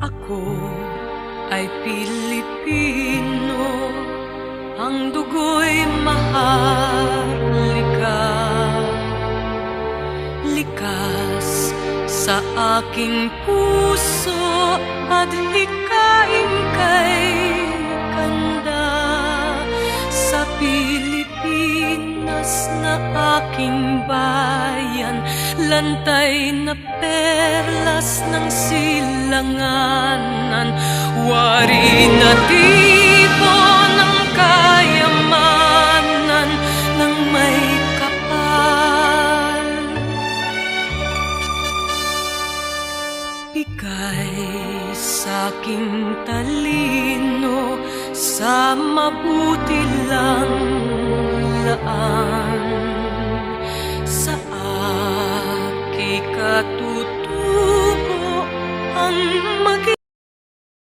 Ako ay Pilipino, ang dugo'y maharlika. Likas sa aking puso at hikaing kay kanda. Sa Pilipinas na aking bayan, lantay na perlas ng silanganan, wari na tipo ng kayamanan ng may kapal. Bigay sa'king talino sa mabuti lang laan, sa aking katutubo ang